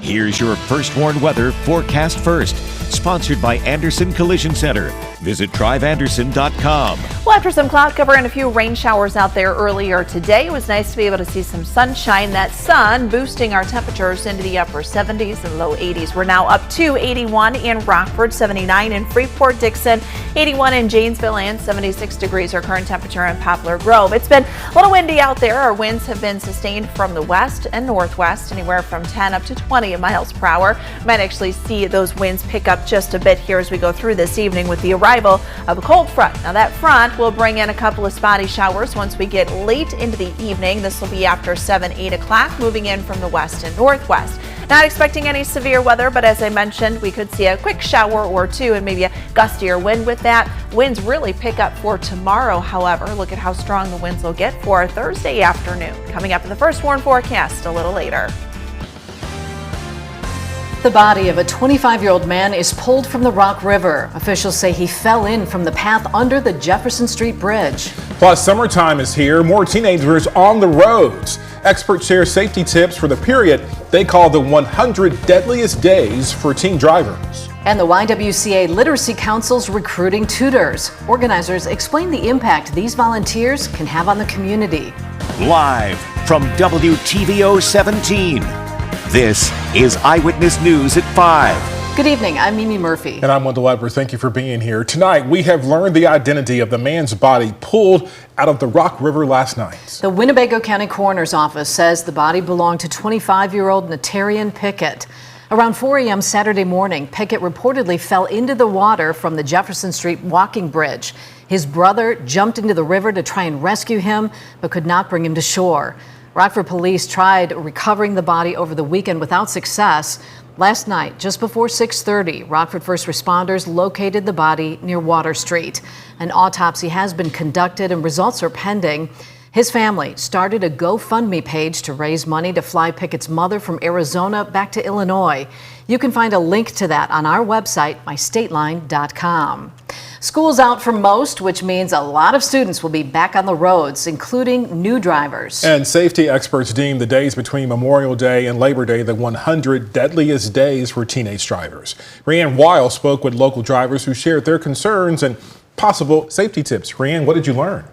Here's your First Warn Weather forecast first, sponsored by Anderson Collision Center. Visit driveanderson.com. Well, after some cloud cover and a few rain showers out there earlier today, it was nice to be able to see some sunshine. That sun boosting our temperatures into the upper 70s and low 80s. We're now up to 81 in Rockford, 79 in Freeport, Dixon, 81 in Janesville, and 76 degrees our current temperature in Poplar Grove. It's been a little windy out there. Our winds have been sustained from the west and northwest, anywhere from 10 up to 20 miles per hour. Might actually see those winds pick up just a bit here as we go through this evening with the arrival of a cold front. Now that front will bring in a couple of spotty showers once we get late into the evening. This will be after 8 o'clock, moving in from the west and northwest. Not expecting any severe weather, but as I mentioned, we could see a quick shower or two and maybe a gustier wind with that. Winds really pick up for tomorrow, however. Look at how strong the winds will get for Thursday afternoon. Coming up in the First Warn forecast a little later. The body of a 25-year-old man is pulled from the Rock River. Officials say he fell in from the path under the Jefferson Street Bridge. Plus, summertime is here. More teenagers on the roads. Experts share safety tips for the period they call the 100 deadliest days for teen drivers. And the YWCA Literacy Council's recruiting tutors. Organizers explain the impact these volunteers can have on the community. Live from WTVO 17. This is Eyewitness News at 5. Good evening, I'm Mimi Murphy. And I'm Wendell Weber. Thank you for being here. Tonight, we have learned the identity of the man's body pulled out of the Rock River last night. The Winnebago County Coroner's Office says the body belonged to 25-year-old Natarian Pickett. Around 4 a.m. Saturday morning, Pickett reportedly fell into the water from the Jefferson Street walking bridge. His brother jumped into the river to try and rescue him, but could not bring him to shore. Rockford police tried recovering the body over the weekend without success. Last night, just before 6:30, Rockford first responders located the body near Water Street. An autopsy has been conducted and results are pending. His family started a GoFundMe page to raise money to fly Pickett's mother from Arizona back to Illinois. You can find a link to that on our website, mystateline.com. School's out for most, which means a lot of students will be back on the roads, including new drivers. And safety experts deem the days between Memorial Day and Labor Day the 100 deadliest days for teenage drivers. Rianne Weil spoke with local drivers who shared their concerns and possible safety tips. Rianne, what did you learn?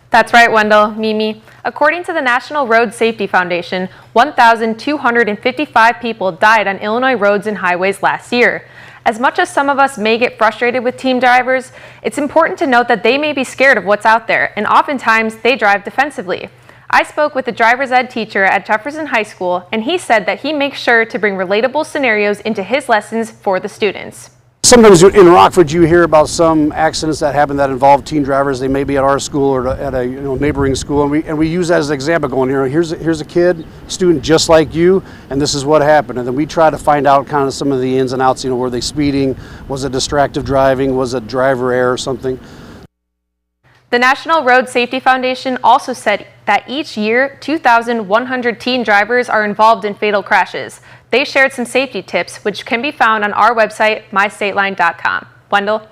That's right, Wendell, Mimi. According to the National Road Safety Foundation, 1,255 people died on Illinois roads and highways last year. As much as some of us may get frustrated with teen drivers, it's important to note that they may be scared of what's out there, and oftentimes they drive defensively. I spoke with a driver's ed teacher at Jefferson High School, and he said that he makes sure to bring relatable scenarios into his lessons for the students. Sometimes in Rockford you hear about some accidents that happen that involve teen drivers. They may be at our school or at a neighboring school, and we use that as an example, going here's a kid, student just like you, and this is what happened. And then we try to find out kind of some of the ins and outs. Were they speeding? Was it distracted driving? Was it driver error or something? The National Road Safety Foundation also said that each year, 2,100 teen drivers are involved in fatal crashes. They shared some safety tips, which can be found on our website, mystateline.com. Wendell?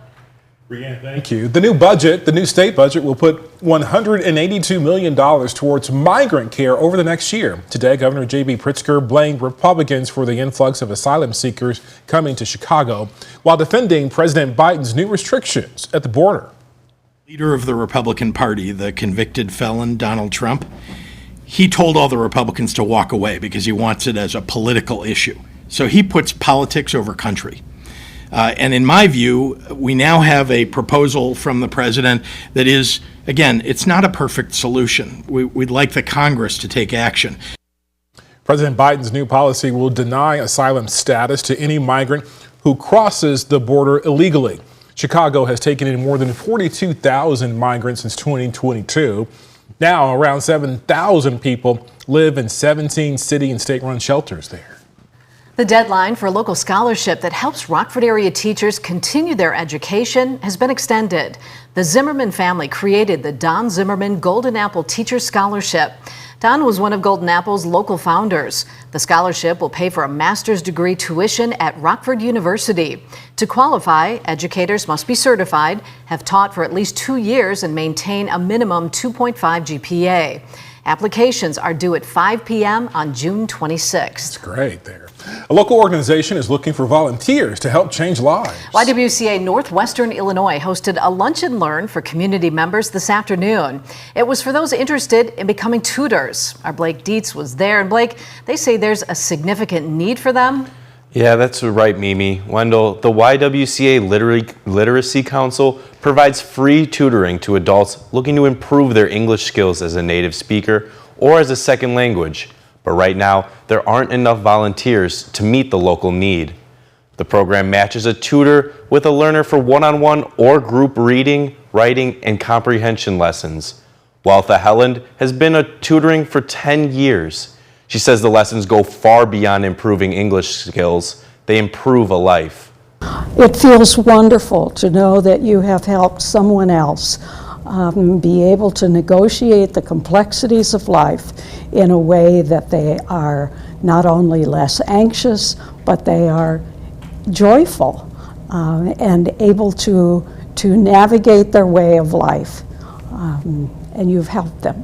Brianne, thank you. The new budget, the new state budget, will put $182 million towards migrant care over the next year. Today, Governor J.B. Pritzker blamed Republicans for the influx of asylum seekers coming to Chicago, while defending President Biden's new restrictions at the border. Leader of the Republican Party, the convicted felon Donald Trump, he told all the Republicans to walk away because he wants it as a political issue. So he puts politics over country. And in my view, we now have a proposal from the president that is, again, it's not a perfect solution. We'd like the Congress to take action. President Biden's new policy will deny asylum status to any migrant who crosses the border illegally. Chicago has taken in more than 42,000 migrants since 2022. Now, around 7,000 people live in 17 city and state-run shelters there. The deadline for a local scholarship that helps Rockford area teachers continue their education has been extended. The Zimmerman family created the Don Zimmerman Golden Apple Teacher Scholarship. Don was one of Golden Apple's local founders. The scholarship will pay for a master's degree tuition at Rockford University. To qualify, educators must be certified, have taught for at least 2 years, and maintain a minimum 2.5 GPA. Applications are due at 5 p.m. on June 26th. That's great there. A local organization is looking for volunteers to help change lives. YWCA Northwestern Illinois hosted a lunch and learn for community members this afternoon. It was for those interested in becoming tutors. Our Blake Dietz was there, and Blake, they say there's a significant need for them. Yeah, that's right, Mimi. Wendell, the YWCA Literacy Council provides free tutoring to adults looking to improve their English skills as a native speaker or as a second language. But right now, there aren't enough volunteers to meet the local need. The program matches a tutor with a learner for one-on-one or group reading, writing, and comprehension lessons. Waltha Helland has been tutoring for 10 years. She says the lessons go far beyond improving English skills. They improve a life. It feels wonderful to know that you have helped someone else be able to negotiate the complexities of life in a way that they are not only less anxious, but they are joyful and able to navigate their way of life. And you've helped them.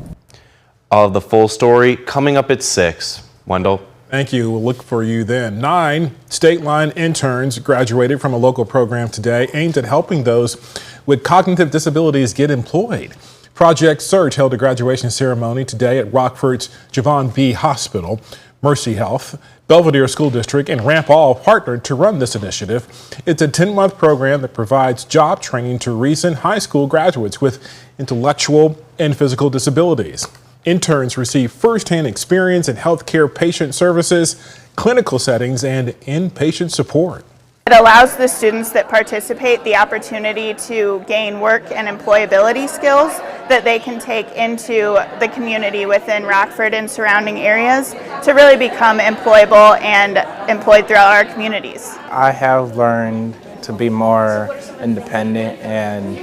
All of the full story coming up at 6. Wendell. Thank you. We'll look for you then. 9 state line interns graduated from a local program today aimed at helping those with cognitive disabilities get employed. Project Search held a graduation ceremony today at Rockford's Javon B. Hospital. Mercy Health, Belvedere School District, and Ramp All partnered to run this initiative. It's a 10-month program that provides job training to recent high school graduates with intellectual and physical disabilities. Interns receive firsthand experience in healthcare patient services, clinical settings, and inpatient support. It allows the students that participate the opportunity to gain work and employability skills that they can take into the community within Rockford and surrounding areas to really become employable and employed throughout our communities. I have learned to be more independent and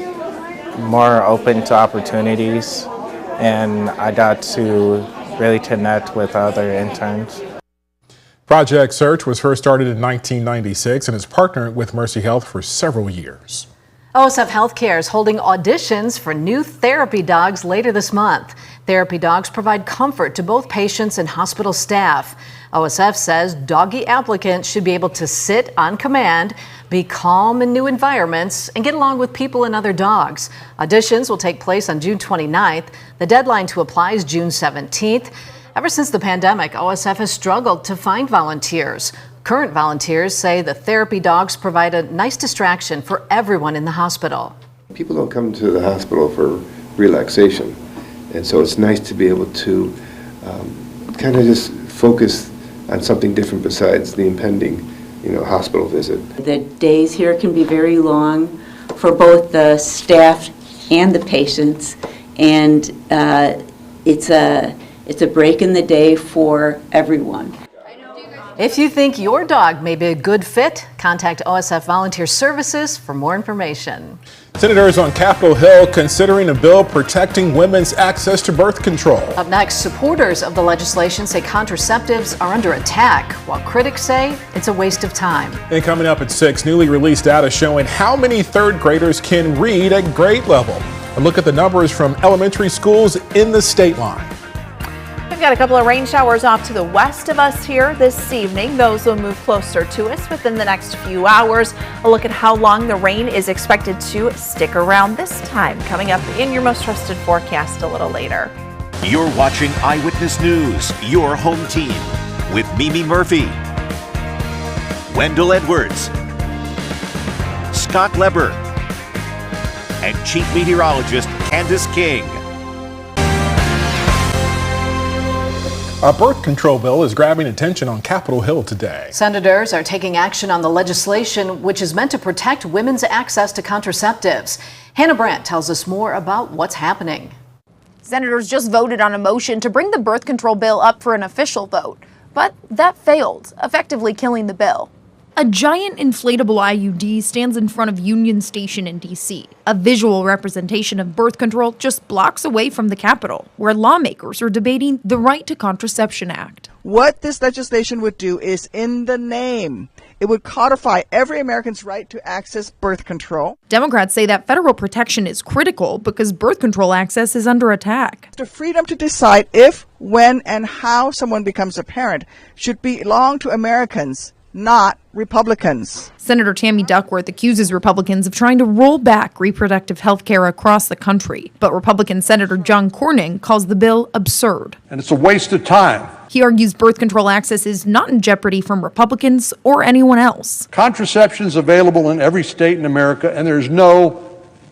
more open to opportunities, and I got to really connect with other interns. Project Search was first started in 1996 and has partnered with Mercy Health for several years. OSF Healthcare is holding auditions for new therapy dogs later this month. Therapy dogs provide comfort to both patients and hospital staff. OSF says doggy applicants should be able to sit on command, be calm in new environments, and get along with people and other dogs. Auditions will take place on June 29th. The deadline to apply is June 17th. Ever since the pandemic, OSF has struggled to find volunteers. Current volunteers say the therapy dogs provide a nice distraction for everyone in the hospital. People don't come to the hospital for relaxation, and so it's nice to be able to kind of just focus on something different besides the impending, hospital visit. The days here can be very long for both the staff and the patients, and it's a break in the day for everyone. If you think your dog may be a good fit, contact OSF Volunteer Services for more information. Senators on Capitol Hill considering a bill protecting women's access to birth control. Up next, supporters of the legislation say contraceptives are under attack, while critics say it's a waste of time. And coming up at 6, newly released data showing how many third graders can read at grade level. A look at the numbers from elementary schools in the state line. We've got a couple of rain showers off to the west of us here this evening. Those will move closer to us within the next few hours. A look at how long the rain is expected to stick around this time, coming up in your most trusted forecast a little later. You're watching Eyewitness News, your home team, with Mimi Murphy, Wendell Edwards, Scott Leber, and Chief Meteorologist Candace King. A birth control bill is grabbing attention on Capitol Hill today. Senators are taking action on the legislation, which is meant to protect women's access to contraceptives. Hannah Brandt tells us more about what's happening. Senators just voted on a motion to bring the birth control bill up for an official vote, but that failed, effectively killing the bill. A giant inflatable IUD stands in front of Union Station in D.C., a visual representation of birth control just blocks away from the Capitol, where lawmakers are debating the Right to Contraception Act. What this legislation would do is, in the name, it would codify every American's right to access birth control. Democrats say that federal protection is critical because birth control access is under attack. The freedom to decide if when and how someone becomes a parent should belong to Americans, not Republicans. Senator Tammy Duckworth accuses Republicans of trying to roll back reproductive health care across the country. But Republican Senator John Cornyn calls the bill absurd. And it's a waste of time. He argues birth control access is not in jeopardy from Republicans or anyone else. Contraception is available in every state in America, and there's no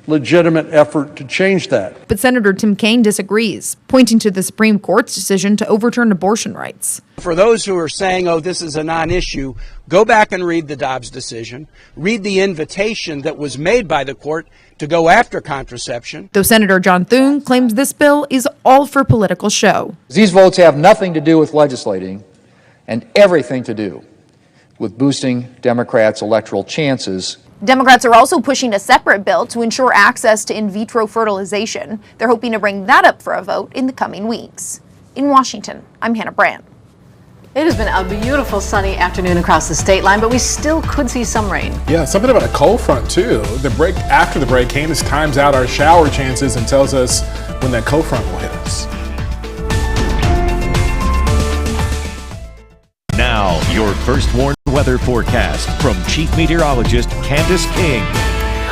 legitimate effort to change that. But Senator Tim Kaine disagrees, pointing to the Supreme Court's decision to overturn abortion rights. For those who are saying, oh, this is a non-issue, go back and read the Dobbs decision, read the invitation that was made by the court to go after contraception. Though Senator John Thune claims this bill is all for political show. These votes have nothing to do with legislating and everything to do with boosting Democrats' electoral chances. Democrats are also pushing a separate bill to ensure access to in vitro fertilization. They're hoping to bring that up for a vote in the coming weeks. In Washington, I'm Hannah Brandt. It has been a beautiful sunny afternoon across the state line, but we still could see some rain. Yeah, something about a cold front too. After the break, Candace times out our shower chances and tells us when that cold front will hit us. Now, your first warned weather forecast from Chief Meteorologist Candace King.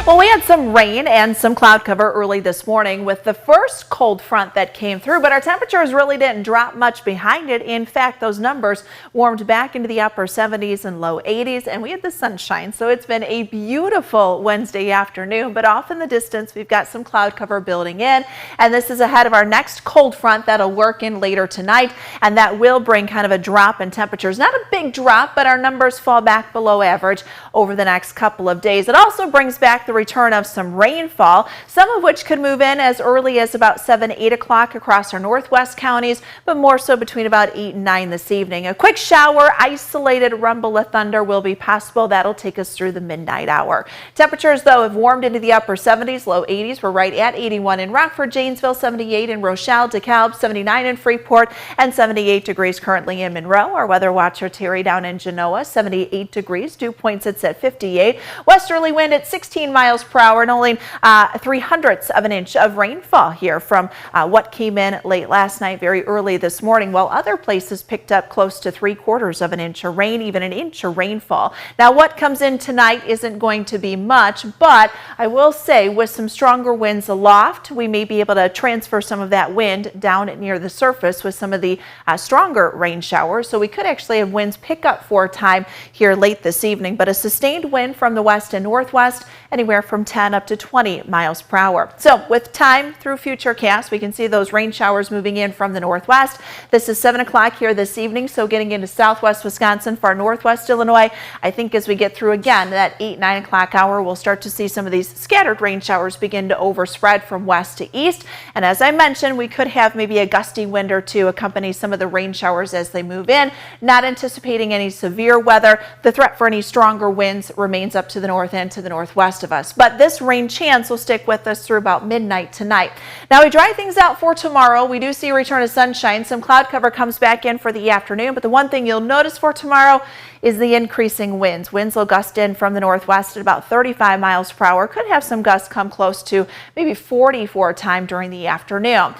Well, we had some rain and some cloud cover early this morning with the first cold front that came through, but our temperatures really didn't drop much behind it. In fact, those numbers warmed back into the upper 70s and low 80s, and we had the sunshine. So it's been a beautiful Wednesday afternoon, but off in the distance, we've got some cloud cover building in, and this is ahead of our next cold front that'll work in later tonight, and that will bring kind of a drop in temperatures. Not a big drop, but our numbers fall back below average over the next couple of days. It also brings back the return of some rainfall, some of which could move in as early as about 7-8 o'clock across our northwest counties, but more so between about 8 and 9 this evening. A quick shower, isolated rumble of thunder will be possible. That'll take us through the midnight hour. Temperatures, though, have warmed into the upper 70s, low 80s. We're right at 81 in Rockford, Janesville, 78 in Rochelle, DeKalb, 79 in Freeport, and 78 degrees currently in Monroe. Our weather watcher Terry down in Genoa, 78 degrees. Dew point sits at 58. Westerly wind at 16 miles per hour and only 0.03 of an inch of rainfall here from what came in late last night, very early this morning, while other places picked up close to 3/4 of an inch of rain, even an inch of rainfall. Now, what comes in tonight isn't going to be much, but I will say with some stronger winds aloft, we may be able to transfer some of that wind down near the surface with some of the stronger rain showers. So we could actually have winds pick up for a time here late this evening, but a sustained wind from the west and northwest, anywhere from 10 up to 20 miles per hour. So with time through Futurecast, we can see those rain showers moving in from the northwest. This is 7 o'clock here this evening, so getting into southwest Wisconsin, far northwest Illinois. I think as we get through again that 8-9 o'clock hour, we'll start to see some of these scattered rain showers begin to overspread from west to east. And as I mentioned, we could have maybe a gusty wind or two accompany some of the rain showers as they move in. Not anticipating any severe weather. The threat for any stronger winds remains up to the north and to the northwest of us. But this rain chance will stick with us through about midnight tonight. Now we dry things out for tomorrow. We do see a return of sunshine. Some cloud cover comes back in for the afternoon, but the one thing you'll notice for tomorrow is the increasing winds. Winds will gust in from the northwest at about 35 miles per hour. Could have some gusts come close to maybe 40 for a time during the afternoon.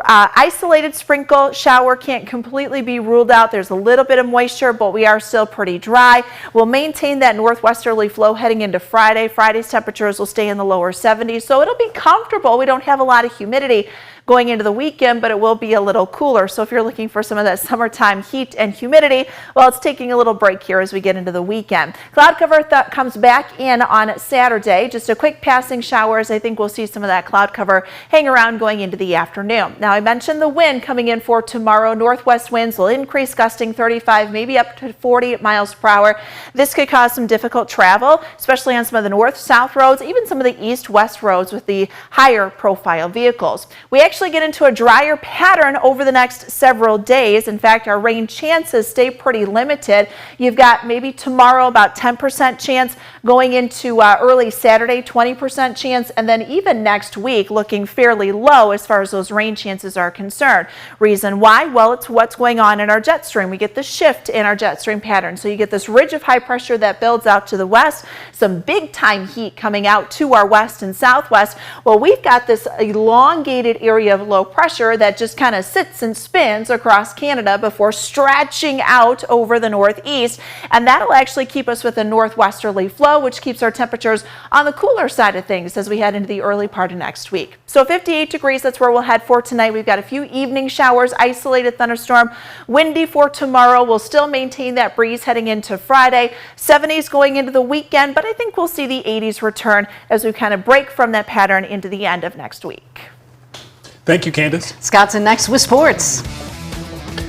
Isolated sprinkle shower can't completely be ruled out. There's a little bit of moisture, but we are still pretty dry. We'll maintain that northwesterly flow heading into Friday. Friday's temperatures will stay in the lower 70s, so it'll be comfortable. We don't have a lot of humidity going into the weekend, but it will be a little cooler. So if you're looking for some of that summertime heat and humidity, well, it's taking a little break here as we get into the weekend. Cloud cover comes back in on Saturday. Just a quick passing showers. I think we'll see some of that cloud cover hang around going into the afternoon. Now, I mentioned the wind coming in for tomorrow. Northwest winds will increase, gusting 35, maybe up to 40 miles per hour. This could cause some difficult travel, especially on some of the north-south roads, even some of the east-west roads with the higher profile vehicles. We actually get into a drier pattern over the next several days. In fact, our rain chances stay pretty limited. You've got maybe tomorrow about 10% chance, going into early Saturday 20% chance, and then even next week looking fairly low as far as those rain chances are concerned. Reason why? Well, it's what's going on in our jet stream. We get the shift in our jet stream pattern. So you get this ridge of high pressure that builds out to the west, some big time heat coming out to our west and southwest. Well, we've got this elongated area area of low pressure that just kind of sits and spins across Canada before stretching out over the northeast. And that'll actually keep us with a northwesterly flow, which keeps our temperatures on the cooler side of things as we head into the early part of next week. So 58 degrees, that's where we'll head for tonight. We've got a few evening showers, isolated thunderstorm, windy for tomorrow. We'll still maintain that breeze heading into Friday. 70s going into the weekend, but I think we'll see the 80s return as we kind of break from that pattern into the end of next week. Thank you, Candace. Scott's in next with sports.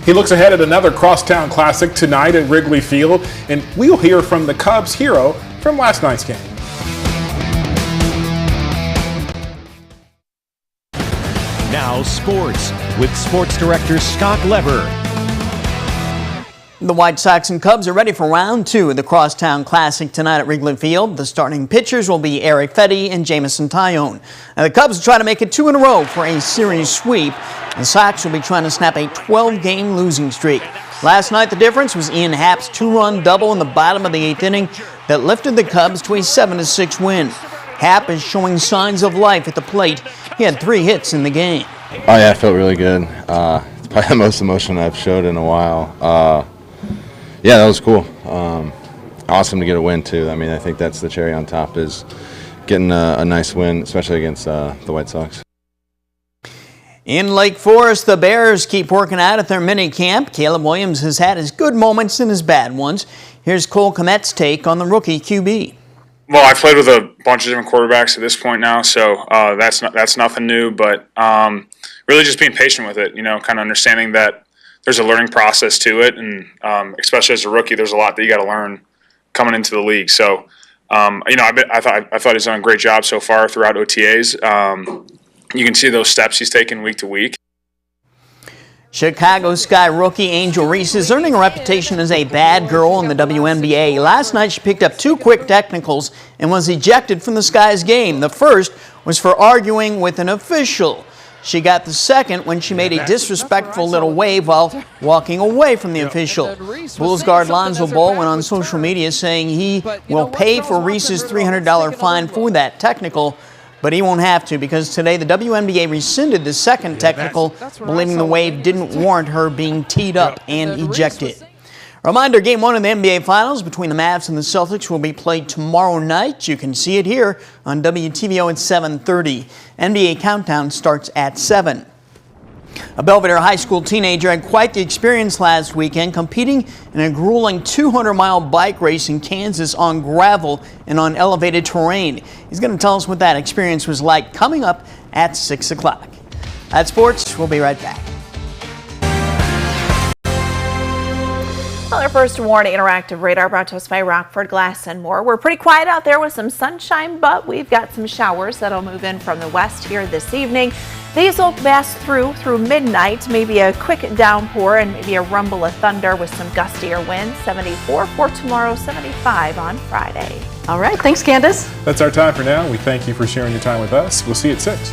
He looks ahead at another crosstown classic tonight at Wrigley Field, and we'll hear from the Cubs hero from last night's game. Now sports with sports director Scott Lever. The White Sox and Cubs are ready for round 2 of the Crosstown Classic tonight at Wrigley Field. The starting pitchers will be Eric Fetty and Jamison Tyone. Now, the Cubs will try to make it 2 in a row for a series sweep. The Sox will be trying to snap a 12-game losing streak. Last night, the difference was Ian Happ's 2-run double in the bottom of the 8th inning that lifted the Cubs to a 7-6 win. Happ is showing signs of life at the plate. He had 3 hits in the game. Oh yeah, I felt really good. It's probably the most emotion I've showed in a while. Yeah, that was cool. Awesome to get a win too. I mean, I think that's the cherry on top, is getting a nice win, especially against the White Sox. In Lake Forest, the Bears keep working out at their mini camp. Caleb Williams has had his good moments and his bad ones. Here's Cole Kmet's take on the rookie QB. Well, I've played with a bunch of different quarterbacks at this point now, so that's nothing new. But really, just being patient with it. You know, kind of understanding that there's a learning process to it, and especially as a rookie, there's a lot that you got to learn coming into the league. So, you know, I thought he's done a great job so far throughout OTAs. You can see those steps he's taken week to week. Chicago Sky rookie Angel Reese is earning a reputation as a bad girl in the WNBA. Last night, she picked up 2 quick technicals and was ejected from the Sky's game. The first was for arguing with an official. She got the second when she made a disrespectful little wave while walking away from the official. Bulls guard Lonzo Ball went on social media saying he will pay for Reese's $300 fine for that technical, but he won't have to because today the WNBA rescinded the second technical, believing the wave didn't warrant her being teed up and ejected. Reminder, Game 1 of the NBA Finals between the Mavs and the Celtics will be played tomorrow night. You can see it here on WTVO at 7:30. NBA Countdown starts at 7. A Belvedere High School teenager had quite the experience last weekend, competing in a grueling 200-mile bike race in Kansas on gravel and on elevated terrain. He's going to tell us what that experience was like coming up at 6 o'clock. That's sports. We'll be right back. Well, our first warning interactive radar brought to us by Rockford Glass and More. We're pretty quiet out there with some sunshine, but we've got some showers that'll move in from the west here this evening. These will pass through midnight, maybe a quick downpour and maybe a rumble of thunder with some gustier winds. 74 for tomorrow, 75 on Friday. All right, thanks, Candace. That's our time for now. We thank you for sharing your time with us. We'll see you at 6.